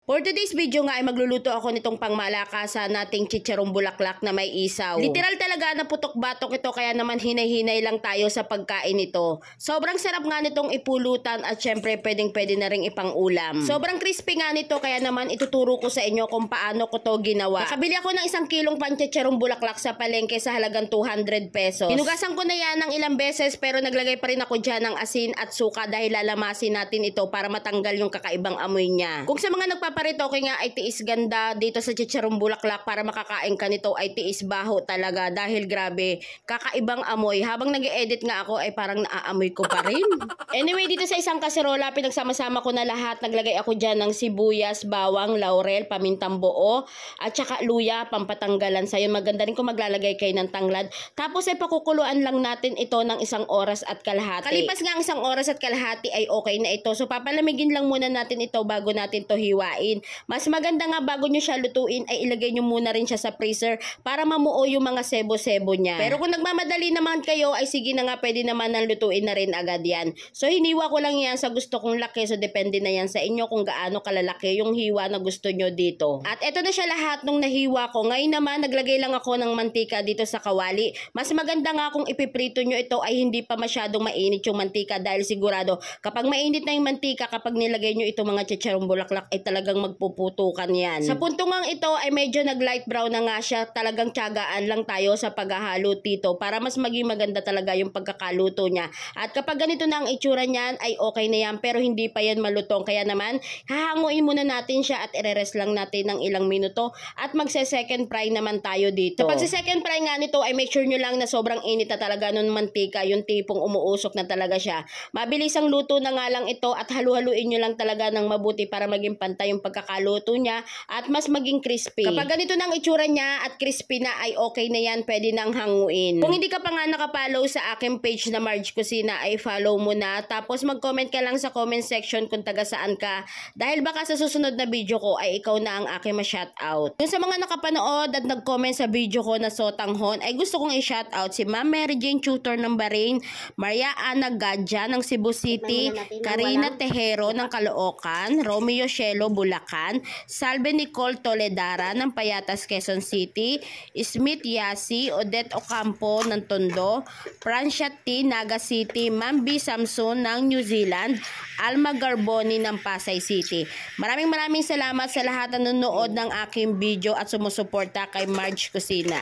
For today's video nga ay magluluto ako nitong pangmalakasan nating chicharong bulaklak na may isaw. Literal talaga na putok-batok ito kaya naman hinay-hinay lang tayo sa pagkain nito. Sobrang sarap nga nitong ipulutan at syempre pwedeng-pwede na ring ipang-ulam. Sobrang crispy nga nito kaya naman ituturo ko sa inyo kung paano ko to ginawa. Nakabili ako ng 1 kilong panchicharong bulaklak sa palengke sa halagang 200 pesos. Hinugasan ko na yan ng ilang beses pero naglagay pa rin ako dyan ng asin at suka dahil lalamasin natin ito para matanggal yung kakaibang amoy niya. Kung sa mga paritoke nga ay tiis ganda dito sa chicharong bulaklak para makakain ka nito ay tiis baho talaga dahil grabe kakaibang amoy. Habang nag-e-edit nga ako ay parang naaamoy ko pa rin. Anyway, dito sa isang kaserola pinagsama-sama ko na lahat. Naglagay ako dyan ng sibuyas, bawang, laurel, pamintang buo at saka luya pampatanggalan sayo. Maganda rin kung maglalagay kayo ng tanglad. Tapos ay pakukuluan lang natin ito ng 1 oras at kalahati. Kalipas nga ang 1 oras at kalahati ay okay na ito. So papalamigin lang muna natin ito bago natin to hiwain. Mas maganda nga bago nyo siya lutuin ay ilagay nyo muna rin siya sa freezer para mamuo yung mga sebo-sebo niya. Pero kung nagmamadali naman kayo ay sige na nga, pwede naman nang lutuin na rin agad yan. So hiniwa ko lang yan sa gusto kong laki, so depende na yan sa inyo kung gaano kalalaki yung hiwa na gusto nyo dito. At eto na siya lahat nung nahiwa ko. Ngayon naman naglagay lang ako ng mantika dito sa kawali. Mas maganda nga kung ipiprito nyo ito ay hindi pa masyadong mainit yung mantika dahil sigurado kapag mainit na yung mantika, kapag nilagay nyo itong mga chicharong bulaklak ay talagang magpuputukan yan. Sa puntong ngang ito ay medyo nag light brown na nga siya. Talagang tiyagaan lang tayo sa paghahalo dito para mas maging maganda talaga yung pagkakaluto niya. At kapag ganito na ang itsura niyan ay okay na yan pero hindi pa yan malutong. Kaya naman hahanguin muna natin siya at i-rest lang natin ng ilang minuto at magse-second fry naman tayo dito. Kapag sa second fry nga nito ay make sure nyo lang na sobrang init na talaga ng mantika, yung tipong umuusok na talaga siya. Mabilis ang luto na nga lang ito at halu-haluin nyo lang talaga ng mabuti para maging pantay yung pagkakaluto niya at mas maging crispy. Kapag ganito na ang itsura niya at crispy na ay okay na yan, pwede nang hanguin. Kung hindi ka pa nga nakapollow sa aking page na Marge Cucina ay follow mo na, tapos mag-comment ka lang sa comment section kung taga saan ka dahil baka sa susunod na video ko ay ikaw na ang aking ma-shoutout. Kung sa mga nakapanood at nag-comment sa video ko na Sotanghon ay gusto kong i-shoutout si Ma'am Mary Jane Tutor ng Bahrain, Maria Ana Gadja ng Cebu City, Karina Tejero ng Caloocan, Romeo Shelo Bulacan, Salve Nicole Toledara ng Payatas, Quezon City, Smith Yasi, Odette Ocampo ng Tondo, Francia T. Naga City, Ma'am B. Samson ng New Zealand, Alma Garboni ng Pasay City. Maraming salamat sa lahat na nanonood ng aking video at sumusuporta kay Marge Cucina.